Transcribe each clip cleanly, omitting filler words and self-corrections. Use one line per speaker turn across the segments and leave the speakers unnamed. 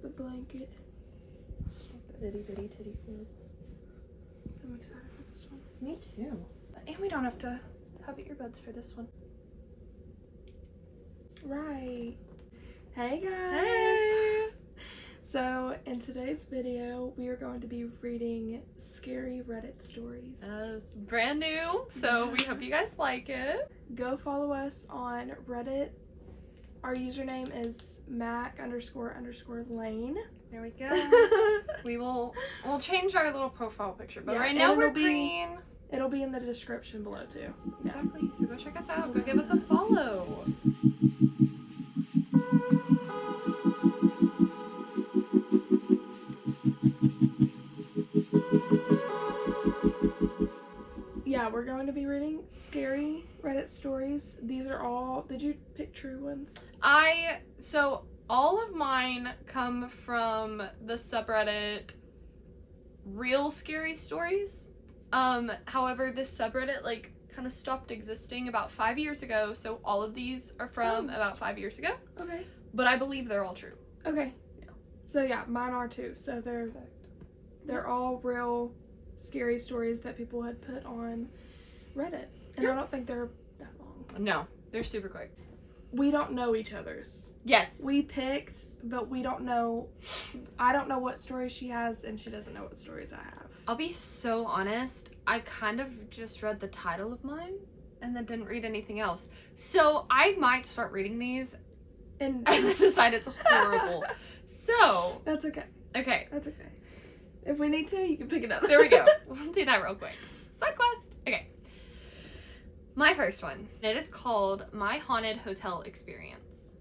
the blanket.
The itty bitty titty club.
I'm excited for this one.
Me too. And we don't have to have earbuds for this one.
Right. Hey guys.
Hey.
So in today's video, we are going to be reading scary Reddit stories.
It's brand new, so we hope you guys like it.
Go follow us on Reddit. Our username is Mac__Lane.
There we go. We'll change our little profile picture, but
Yeah,
right
and
now we're
it'll be-
green.
It'll be in the description below too.
Exactly. So go check us out. Go give us a follow.
Yeah, we're going to be reading scary Reddit stories. These are all, did you pick true ones?
So all of mine come from the subreddit Real Scary Stories. However, this subreddit kind of stopped existing about 5 years ago, so all of these are from about 5 years ago.
Okay.
But I believe they're all true.
Okay.
Yeah.
So yeah, mine are too. So they're all real scary stories that people had put on Reddit. And I don't think they're that long.
No, they're super quick.
We don't know each other's.
Yes.
We picked, but we don't know. I don't know what stories she has, and she doesn't know what stories I have.
I'll be so honest, I kind of just read the title of mine and then didn't read anything else. So I might start reading these
And
and decide it's horrible. So,
That's okay.
okay,
That's okay. If we need to, you can pick another.
there we go. We'll do that real quick. Side quest. Okay. My first one. It is called My Haunted Hotel Experience.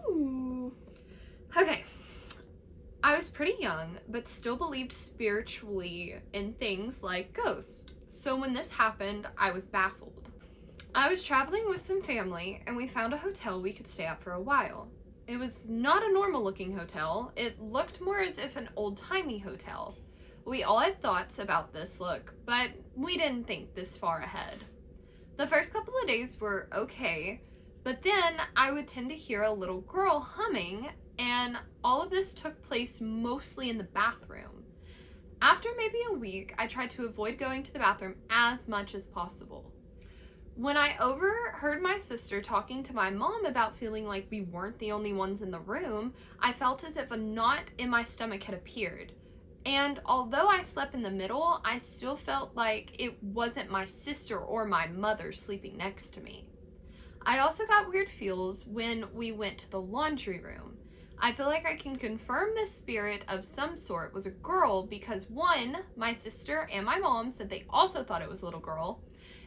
Ooh.
Okay. I was pretty young, but still believed spiritually in things like ghosts. So when this happened, I was baffled. I was traveling with some family, and we found a hotel we could stay at for a while. It was not a normal looking hotel. It looked more as if an old-timey hotel. We all had thoughts about this look, but we didn't think this far ahead. The first couple of days were okay, but then I would tend to hear a little girl humming, and all of this took place mostly in the bathroom. After maybe a week, I tried to avoid going to the bathroom as much as possible. When I overheard my sister talking to my mom about feeling like we weren't the only ones in the room, I felt as if a knot in my stomach had appeared. And although I slept in the middle, I still felt like it wasn't my sister or my mother sleeping next to me. I also got weird feels when we went to the laundry room. I feel like I can confirm this spirit of some sort was a girl because 1, my sister and my mom said they also thought it was a little girl,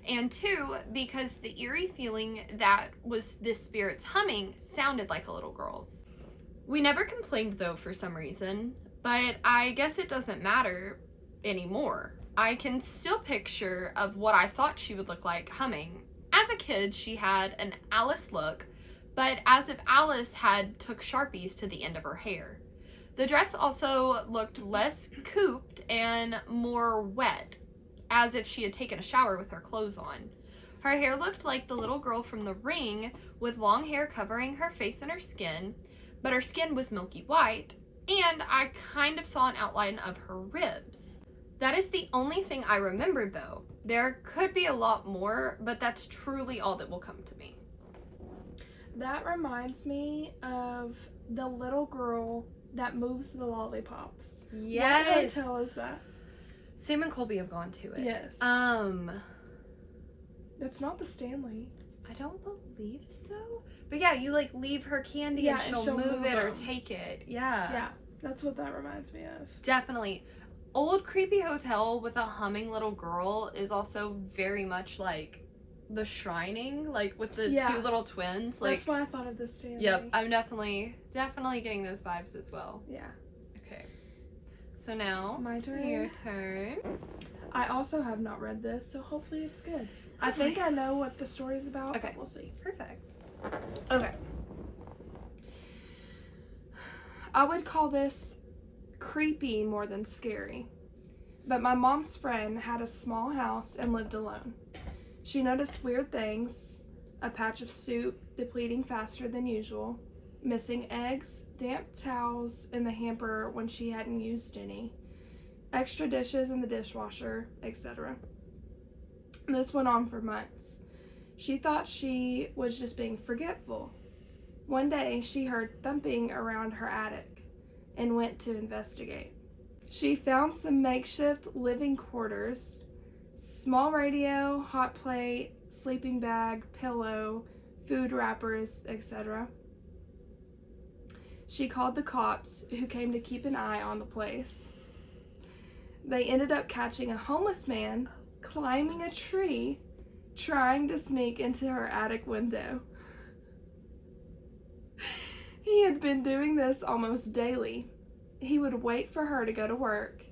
and 2, because the eerie feeling that was this spirit's humming sounded like a little girl's. We never complained though for some reason, but I guess it doesn't matter anymore. I can still picture of what I thought she would look like humming. As a kid, she had an Alice look, but as if Alice had took Sharpies to the end of her hair. The dress also looked less cooped and more wet, as if she had taken a shower with her clothes on. Her hair looked like the little girl from The Ring, with long hair covering her face and her skin, but her skin was milky white, and I kind of saw an outline of her ribs. That is the only thing I remembered though. There could be a lot more, but that's truly all that will come to me.
That reminds me of the little girl that moves the lollipops.
Yes.
What hotel is that?
Sam and Colby have gone to it.
Yes. It's not the Stanley.
I don't believe so. But yeah, you leave her candy
Yeah,
and
and
she'll move it or
them.
take it. Yeah.
Yeah, that's what that reminds me of.
Definitely. Old creepy hotel with a humming little girl is also very much like The Shining, with the 2 little twins.
That's why I thought of the Stanley.
Yep, I'm definitely getting those vibes as well.
Yeah.
Okay. So now,
My turn.
your turn.
I also have not read this, so hopefully it's good. I think I know what the story's about,
Okay.
but we'll see.
Perfect.
Okay. I would call this creepy more than scary. But my mom's friend had a small house and lived alone. She noticed weird things, a patch of soup depleting faster than usual, missing eggs, damp towels in the hamper when she hadn't used any, extra dishes in the dishwasher, etc. This went on for months. She thought she was just being forgetful. One day, she heard thumping around her attic and went to investigate. She found some makeshift living quarters, small radio, hot plate, sleeping bag, pillow, food wrappers, etc. She called the cops, who came to keep an eye on the place. They ended up catching a homeless man climbing a tree, trying to sneak into her attic window. He had been doing this almost daily. He would wait for her to go to work,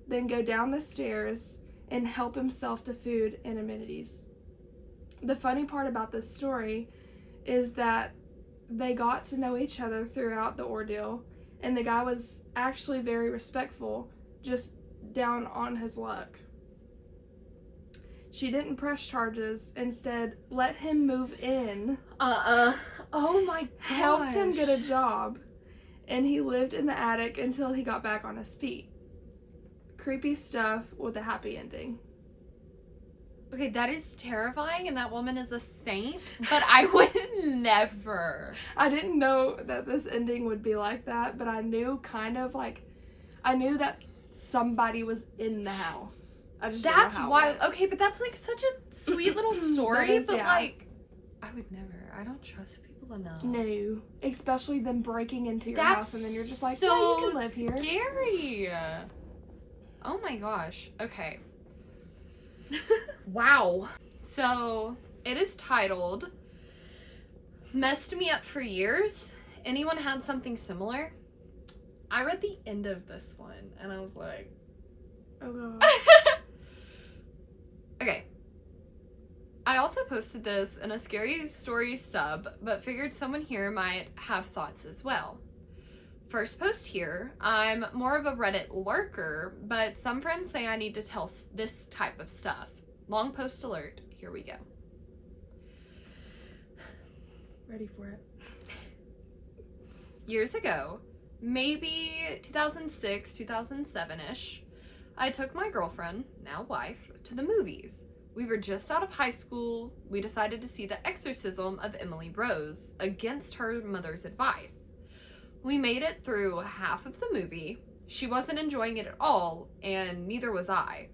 then go down the stairs and help himself to food and amenities. The funny part about this story is that they got to know each other throughout the ordeal, and the guy was actually very respectful, just down on his luck. She didn't press charges, instead let him move in.
Oh my gosh.
Helped him get a job, and he lived in the attic until he got back on his feet. Creepy stuff with a happy ending.
Okay, that is terrifying, and that woman is a saint, but I would never.
I didn't know that this ending would be like that, but I knew I knew that somebody was in the house. I just
That's
didn't know how
wild.
it went.
Okay, but that's like such a sweet little story,
That is,
but
yeah.
like, I would never. I don't trust people enough.
No, especially them breaking into your
That's
house and then you're just like,
so
yeah, you can live here.
Scary. Oh my gosh. Okay. Wow. So, it is titled Messed Me Up for Years. Anyone had something similar? I read the end of this one and I was like,
Oh god.
okay. I also posted this in a scary story sub, but figured someone here might have thoughts as well. First post here, I'm more of a Reddit lurker, but some friends say I need to tell this type of stuff. Long post alert, here we go.
Ready for it.
Years ago, maybe 2006, 2007-ish, I took my girlfriend, now wife, to the movies. We were just out of high school. We decided to see The Exorcism of Emily Rose, against her mother's advice. We made it through half of the movie. She wasn't enjoying it at all, and neither was I.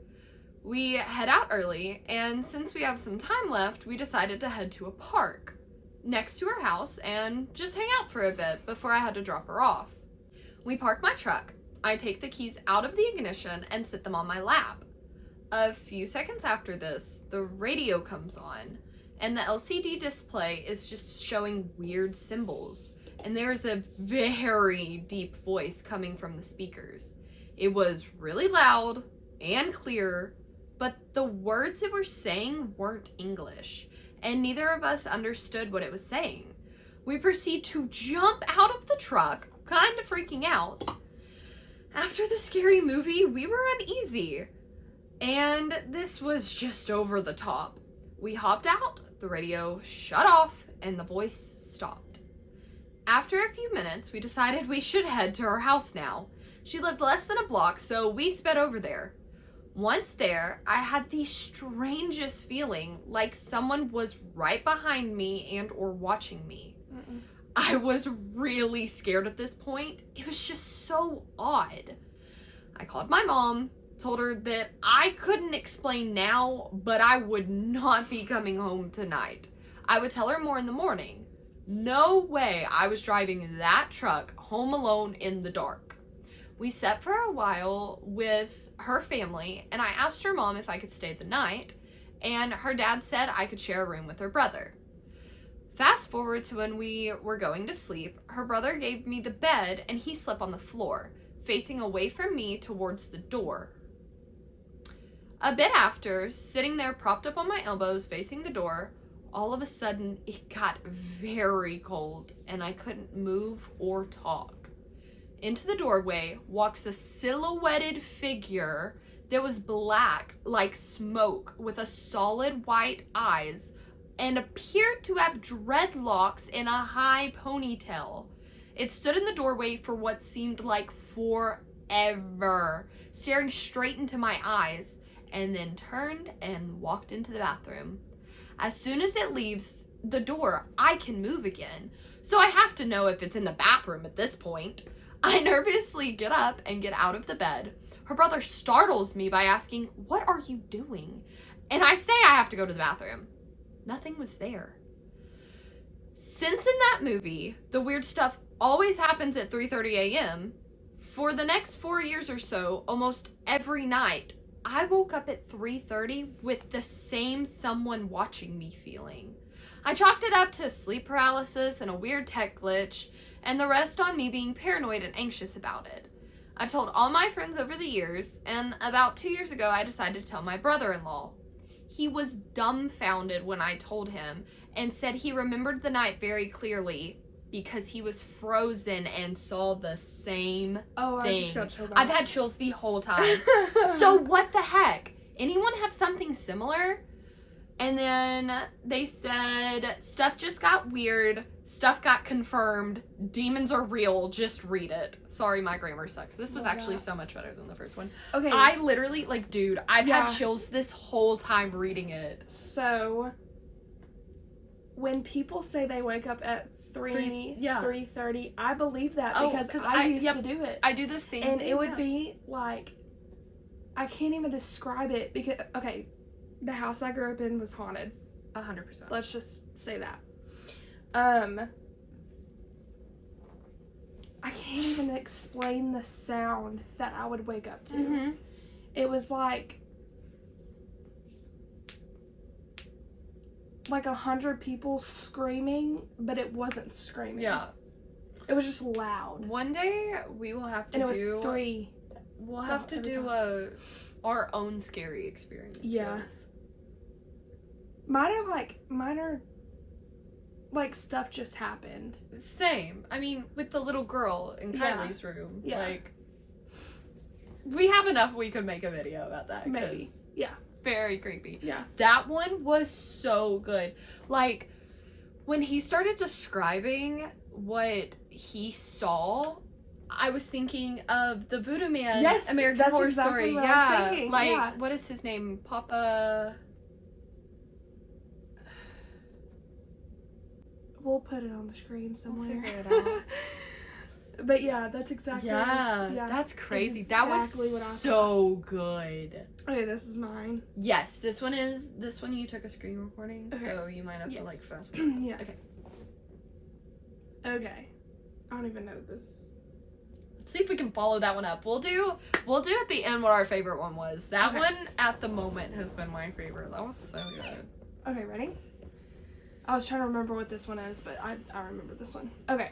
We head out early, and since we have some time left, we decided to head to a park next to her house and just hang out for a bit before I had to drop her off. We park my truck. I take the keys out of the ignition and sit them on my lap. A few seconds after this, the radio comes on, and the LCD display is just showing weird symbols, and there's a very deep voice coming from the speakers. It was really loud and clear, but the words it were saying weren't English, and neither of us understood what it was saying. We proceed to jump out of the truck, kind of freaking out. After the scary movie, we were uneasy, and this was just over the top. We hopped out, the radio shut off, and the voice stopped. After a few minutes, we decided we should head to her house now. She lived less than a block, so we sped over there. Once there, I had the strangest feeling, like someone was right behind me and or watching me. I was really scared at this point. It was just so odd. I called my mom, told her that I couldn't explain now, but I would not be coming home tonight. I would tell her more in the morning. No way I was driving that truck home alone in the dark. We sat for a while with her family, and I asked her mom if I could stay the night, and her dad said I could share a room with her brother. Fast forward to when we were going to sleep, her brother gave me the bed and he slept on the floor, facing away from me towards the door. A bit after, sitting there propped up on my elbows facing the door, all of a sudden it got very cold and I couldn't move or talk. Into the doorway walks a silhouetted figure that was black like smoke with a solid white eyes and appeared to have dreadlocks and a high ponytail. It stood in the doorway for what seemed like forever, staring straight into my eyes, and then turned and walked into the bathroom. As soon as it leaves the door, I can move again, so I have to know if it's in the bathroom at this point. I nervously get up and get out of the bed. Her brother startles me by asking, "What are you doing?" And I say I have to go to the bathroom. Nothing was there. Since in that movie, the weird stuff always happens at 3:30 a.m., for the next 4 years or so, almost every night, I woke up at 3:30 with the same someone watching me feeling. I chalked it up to sleep paralysis and a weird tech glitch, and the rest on me being paranoid and anxious about it. I've told all my friends over the years, and about 2 years ago I decided to tell my brother-in-law. He was dumbfounded when I told him and said he remembered the night very clearly because he was frozen and saw the same
Oh,
thing.
I just got chills.
I've had chills the whole time. So what the heck? Anyone have something similar? And then they said, stuff just got weird. Stuff got confirmed. Demons are real. Just read it. Sorry, my grammar sucks. This was actually so much better than the first one.
Okay.
I literally, like, dude, I've had chills this whole time reading it.
So, when people say they wake up at 3:30, I believe that because I used to do it.
I do the same
and
thing,
it would be like, I can't even describe it because, okay, the house I grew up in was haunted.
100%.
Let's just say that. I can't even explain the sound that I would wake up to.
Mm-hmm.
It was like 100 people screaming, but it wasn't screaming.
Yeah.
It was just loud.
One day we will have to
and it was 3.
We'll have to do our own scary experiences.
Yeah. Mine are stuff just happened.
Same. I mean, with the little girl in Kylie's room.
Yeah.
Like, we have enough we could make a video about that.
Maybe. Yeah.
Very creepy.
Yeah.
That one was so good. Like, when he started describing what he saw, I was thinking of the Voodoo Man.
Yes,
American
that's
Horror
exactly
Story.
what
Yeah.
I was thinking.
Like,
yeah.
what is his name? Papa.
We'll put it on the screen somewhere.
We'll figure it out.
But yeah, that's exactly.
Yeah, that's crazy.
Exactly
that was
what I
so good.
Okay, this is mine.
Yes, this one you took a screen recording,
Okay.
so you might have to like fast forward.
Yeah.
Okay.
Okay. I don't even know this.
Let's see if we can follow that one up. We'll do at the end what our favorite one was. That one at the moment has been my favorite. That was so good.
Okay, ready? I was trying to remember what this one is, but I remember this one. Okay.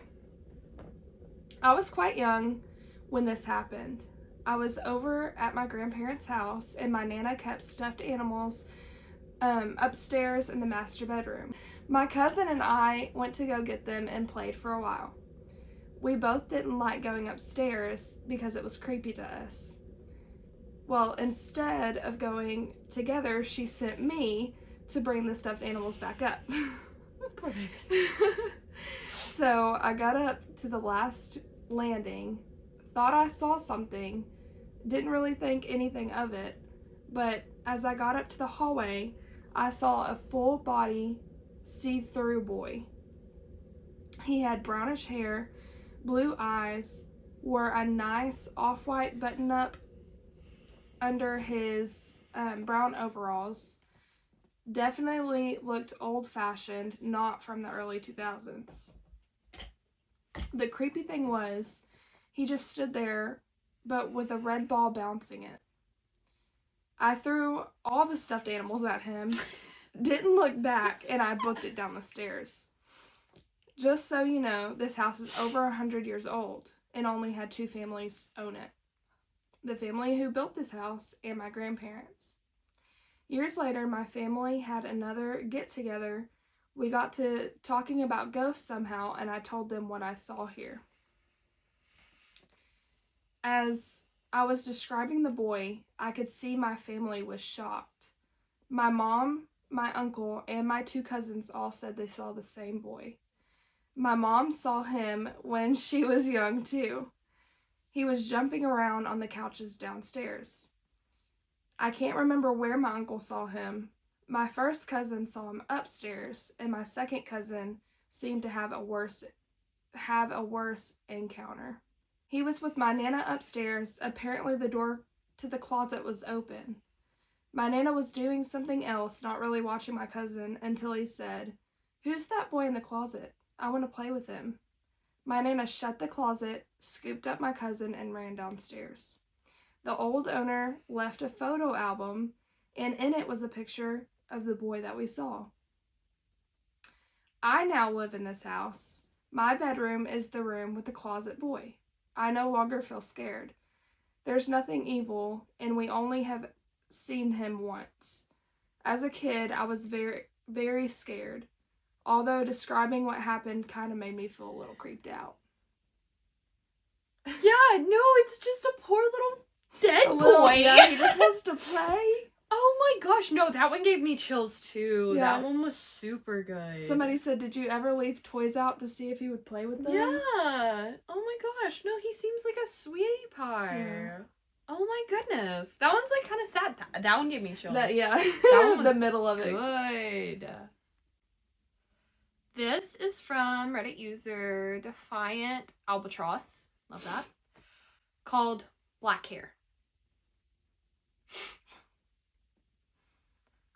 I was quite young when this happened. I was over at my grandparents' house, and my nana kept stuffed animals upstairs in the master bedroom. My cousin and I went to go get them and played for a while. We both didn't like going upstairs because it was creepy to us. Well, instead of going together, she sent me to bring the stuffed animals back up.
Poor baby.
So I got up to the last landing, thought I saw something, didn't really think anything of it, but as I got up to the hallway, I saw a full body, see-through boy. He had brownish hair, blue eyes, wore a nice off-white button-up under his brown overalls. Definitely looked old-fashioned, not from the early 2000s. The creepy thing was, he just stood there, but with a red ball bouncing it. I threw all the stuffed animals at him, didn't look back, and I booked it down the stairs. Just so you know, this house is over 100 years old and only had 2 families own it. The family who built this house and my grandparents. Years later, my family had another get-together. We got to talking about ghosts somehow, and I told them what I saw here. As I was describing the boy, I could see my family was shocked. My mom, my uncle, and my 2 cousins all said they saw the same boy. My mom saw him when she was young too. He was jumping around on the couches downstairs. I can't remember where my uncle saw him. My first cousin saw him upstairs, and my second cousin seemed to have a worse encounter. He was with my Nana upstairs. Apparently the door to the closet was open. My Nana was doing something else, not really watching my cousin, until he said, "Who's that boy in the closet? I want to play with him." My Nana shut the closet, scooped up my cousin, and ran downstairs. The old owner left a photo album, and in it was a picture of the boy that we saw. I now live in this house. My bedroom is the room with the closet boy. I no longer feel scared. There's nothing evil, and we only have seen him once. As a kid, I was very, very scared, although describing what happened kind of made me feel a little creeped out.
Yeah, no, it's just a poor little dead
Boy.
boy.
Yeah, he just wants to play.
Oh my gosh, no, that one gave me chills too.
Yeah.
That one was super good.
Somebody said, "Did you ever leave toys out to see if he would play with them?"
Yeah. Oh my gosh, no, he seems like a sweetie pie.
Yeah.
Oh my goodness. That one's like kind of sad. That one gave me chills.
Yeah.
That one was
the middle of it.
Good. This is from Reddit user Defiant Albatross. Love that. Called Black Hair.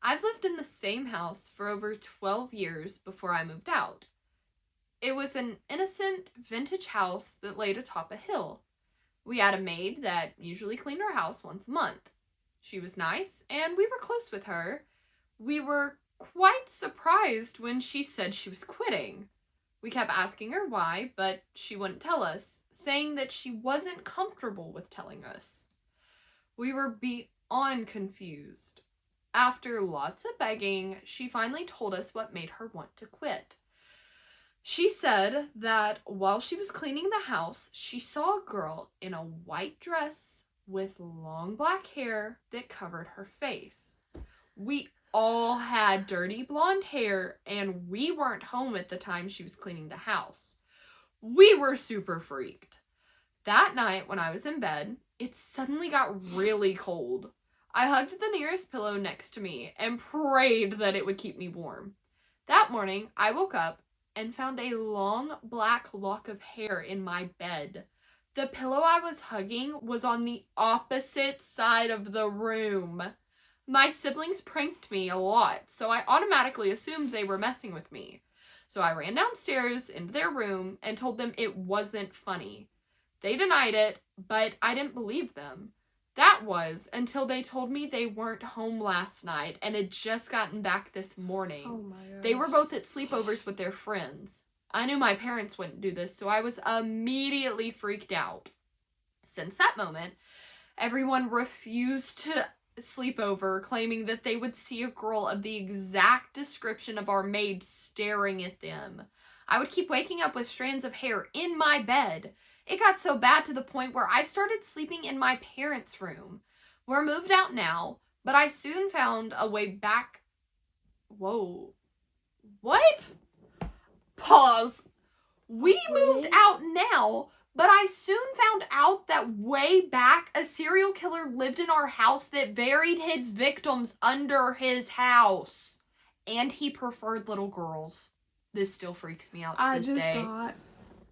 I've lived in the same house for over 12 years before I moved out. It was an innocent vintage house that laid atop a hill. We had a maid that usually cleaned our house once a month. She was nice, and we were close with her. We were quite surprised when she said she was quitting. We kept asking her why, but she wouldn't tell us, saying that she wasn't comfortable with telling us. We were beyond confused. After lots of begging, she finally told us what made her want to quit. She said that while she was cleaning the house, she saw a girl in a white dress with long black hair that covered her face. We all had dirty blonde hair, and we weren't home at the time she was cleaning the house. We were super freaked. That night, when I was in bed, it suddenly got really cold. I hugged the nearest pillow next to me and prayed that it would keep me warm. That morning, I woke up and found a long black lock of hair in my bed. The pillow I was hugging was on the opposite side of the room. My siblings pranked me a lot, so I automatically assumed they were messing with me. So I ran downstairs into their room and told them it wasn't funny. They denied it, but I didn't believe them. That was until they told me they weren't home last night and had just gotten back this morning.
Oh my gosh.
They were both at sleepovers with their friends. I knew my parents wouldn't do this, so I was immediately freaked out. Since that moment, everyone refused to sleep over, claiming that they would see a girl of the exact description of our maid staring at them. I would keep waking up with strands of hair in my bed. It got so bad to the point where I started sleeping in my parents' room. We're moved out now, but I soon found a way back. Whoa. What? Pause. We moved out now, but I soon found out that way back a serial killer lived in our house that buried his victims under his house. And he preferred little girls. This still freaks me out to this day.
Got...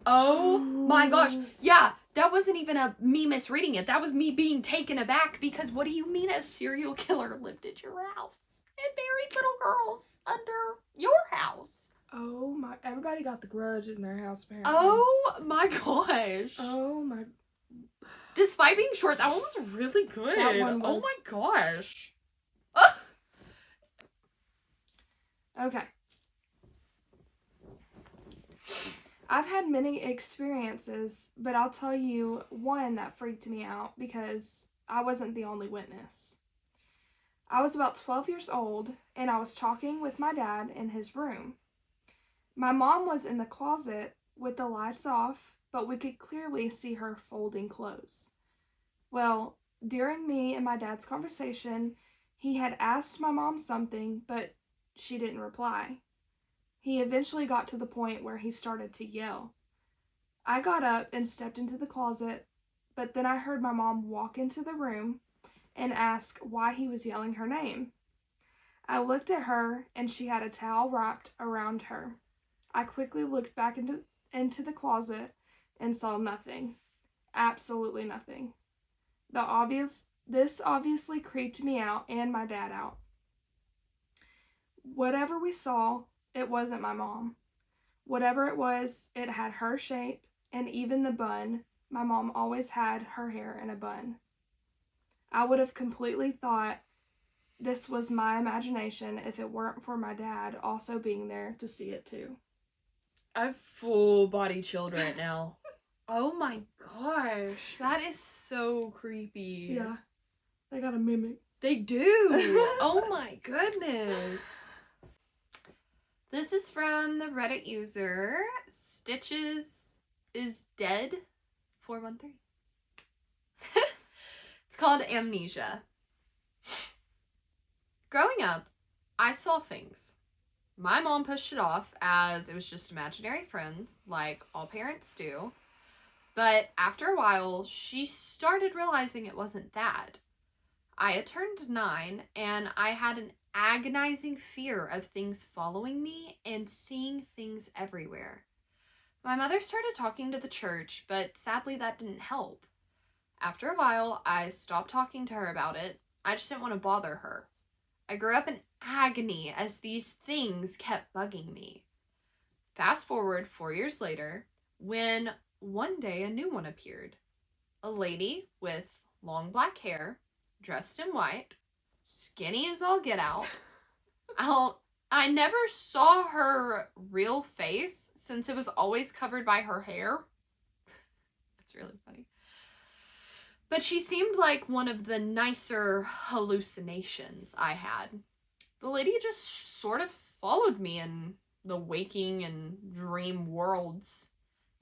Oh my gosh. Yeah, that wasn't even me misreading it. That was me being taken aback because what do you mean a serial killer lived at your house and buried little girls under your house?
Oh my, everybody got The Grudge in their house apparently.
Oh my gosh.
Oh my.
Despite being short, that one was really good.
That one was...
Oh my gosh.
Okay. I've had many experiences, but I'll tell you one that freaked me out because I wasn't the only witness. I was about 12 years old, and I was talking with my dad in his room. My mom was in the closet with the lights off, but we could clearly see her folding clothes. Well, during me and my dad's conversation, he had asked my mom something, but she didn't reply. He eventually got to the point where he started to yell. I got up and stepped into the closet, but then I heard my mom walk into the room and ask why he was yelling her name. I looked at her, and she had a towel wrapped around her. I quickly looked back into the closet and saw nothing. Absolutely nothing. This obviously creeped me out and my dad out. Whatever we saw, it wasn't my mom. Whatever it was, it had her shape, and even the bun. My mom always had her hair in a bun. I would have completely thought this was my imagination if it weren't for my dad also being there to see it too.
I have full body chilled right now.
Oh my gosh, that is so creepy.
Yeah, they got a mimic.
They do. Oh my goodness.
This is from the Reddit user Stitches is Dead 413. It's called Amnesia. Growing up, I saw things. My mom pushed it off as it was just imaginary friends, like all parents do. But after a while, she started realizing it wasn't that. I had turned 9, and I had an agonizing fear of things following me and seeing things everywhere. My mother started talking to the church, but sadly that didn't help. After a while, I stopped talking to her about it. I just didn't want to bother her. I grew up in agony as these things kept bugging me. Fast forward 4 years later, when one day a new one appeared. A lady with long black hair, dressed in white, skinny as all get out. I never saw her real face since it was always covered by her hair. That's really funny. But she seemed like one of the nicer hallucinations I had. The lady just sort of followed me in the waking and dream worlds.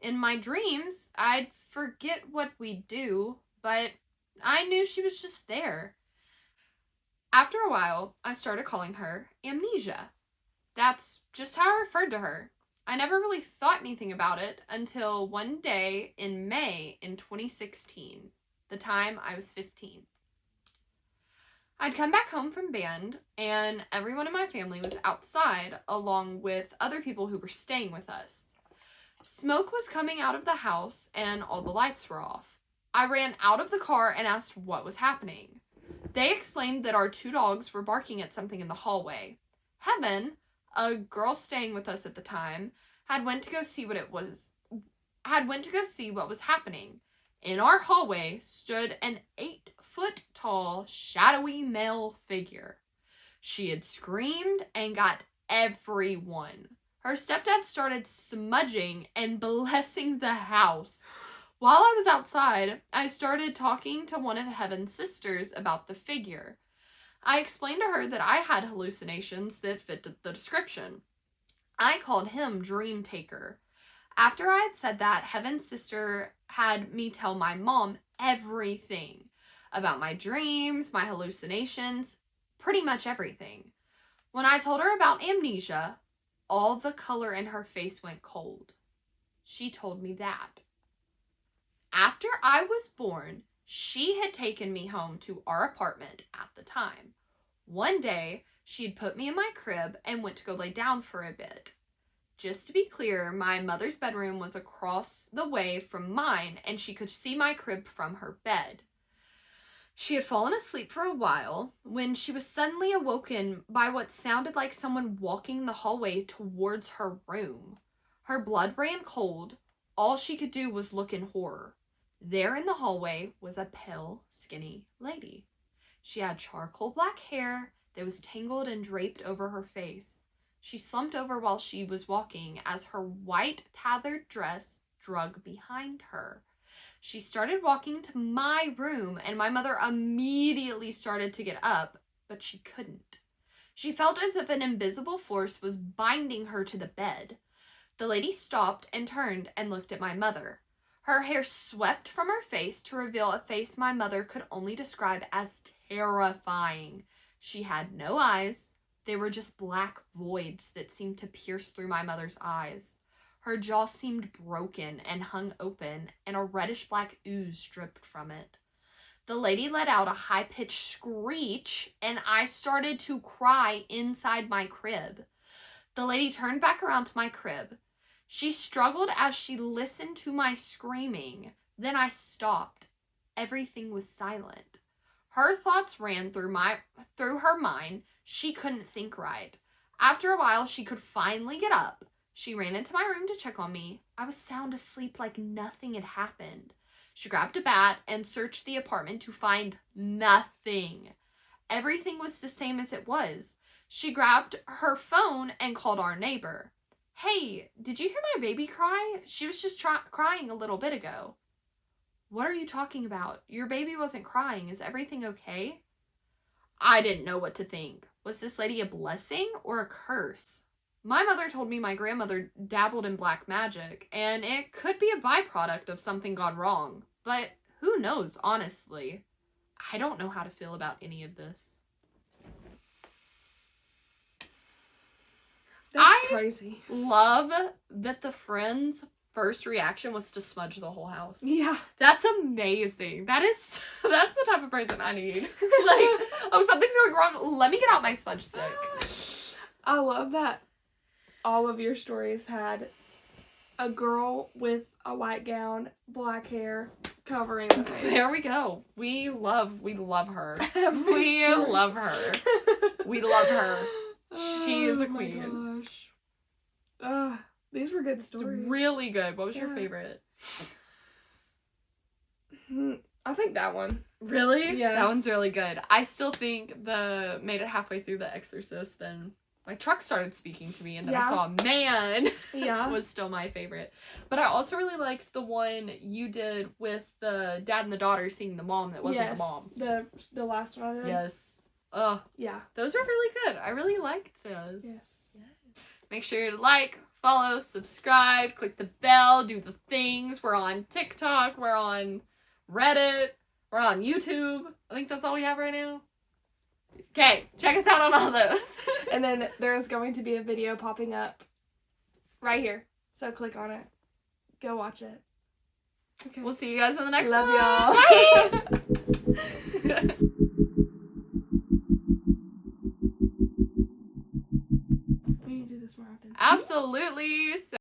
In my dreams, I'd forget what we'd do, but I knew she was just there. After a while, I started calling her Amnesia. That's just how I referred to her. I never really thought anything about it until one day in May in 2016, the time I was 15. I'd come back home from band, and everyone in my family was outside along with other people who were staying with us. Smoke was coming out of the house, and all the lights were off. I ran out of the car and asked what was happening. They explained that our 2 dogs were barking at something in the hallway. Heaven, a girl staying with us at the time, had went to go see what was happening. In our hallway stood an 8-foot-tall, shadowy male figure. She had screamed and got everyone. Her stepdad started smudging and blessing the house. While I was outside, I started talking to one of Heaven's sisters about the figure. I explained to her that I had hallucinations that fit the description. I called him Dream Taker. After I had said that, Heaven's sister had me tell my mom everything about my dreams, my hallucinations, pretty much everything. When I told her about amnesia, all the color in her face went cold. She told me that. After I was born, she had taken me home to our apartment at the time. One day, she had put me in my crib and went to go lay down for a bit. Just to be clear, my mother's bedroom was across the way from mine, and she could see my crib from her bed. She had fallen asleep for a while when she was suddenly awoken by what sounded like someone walking the hallway towards her room. Her blood ran cold. All she could do was look in horror. There in the hallway was a pale, skinny lady. She had charcoal black hair that was tangled and draped over her face. She slumped over while she was walking as her white tethered dress drug behind her. She started walking to my room, and my mother immediately started to get up, but she couldn't. She felt as if an invisible force was binding her to the bed. The lady stopped and turned and looked at my mother. Her hair swept from her face to reveal a face my mother could only describe as terrifying. She had no eyes, They were just black voids that seemed to pierce through my mother's eyes. Her jaw seemed broken and hung open, and a reddish-black ooze dripped from it. The lady let out a high-pitched screech, and I started to cry inside my crib. The lady turned back around to my crib. She struggled as she listened to my screaming. Then I stopped. Everything was silent. Her thoughts ran through her mind. She couldn't think right. After a while, she could finally get up. She ran into my room to check on me. I was sound asleep like nothing had happened. She grabbed a bat and searched the apartment to find nothing. Everything was the same as it was. She grabbed her phone and called our neighbor. "Hey, did you hear my baby cry? She was just crying a little bit ago." "What are you talking about? Your baby wasn't crying. Is everything okay?" I didn't know what to think. Was this lady a blessing or a curse? My mother told me my grandmother dabbled in black magic, and it could be a byproduct of something gone wrong. But who knows, honestly? I don't know how to feel about any of this.
That's crazy.
Love that the friend's first reaction was to smudge the whole house.
Yeah.
That's amazing. That's the type of person I need. Like, oh, something's going wrong. Let me get out my smudge stick.
I love that all of your stories had a girl with a white gown, black hair, covering the face.
There we go. We love her.
Every
We
story.
love her. We love her. She is a
Oh my
queen.
gosh. These were good
It's
stories.
really good. What was your
Yeah.
favorite?
I think that one.
Really?
Yeah.
That one's really good. I still think made it halfway through The Exorcist and my truck started speaking to me, and then I
Yeah.
saw a man.
Yeah.
was still my favorite. But I also really liked the one you did with the dad and the daughter seeing the mom that wasn't the mom.
The last one I did.
Yes. Oh,
Yeah.
those were really good. I really liked those.
Yes.
Make sure to like, follow, subscribe, click the bell, do the things. We're on TikTok. We're on Reddit. We're on YouTube. I think that's all we have right now. Okay, check us out on all those.
And then there's going to be a video popping up right here. So click on it. Go watch it. Okay.
We'll see you guys in the next
Love
one.
y'all.
Bye.
We need to do this more often.
Absolutely.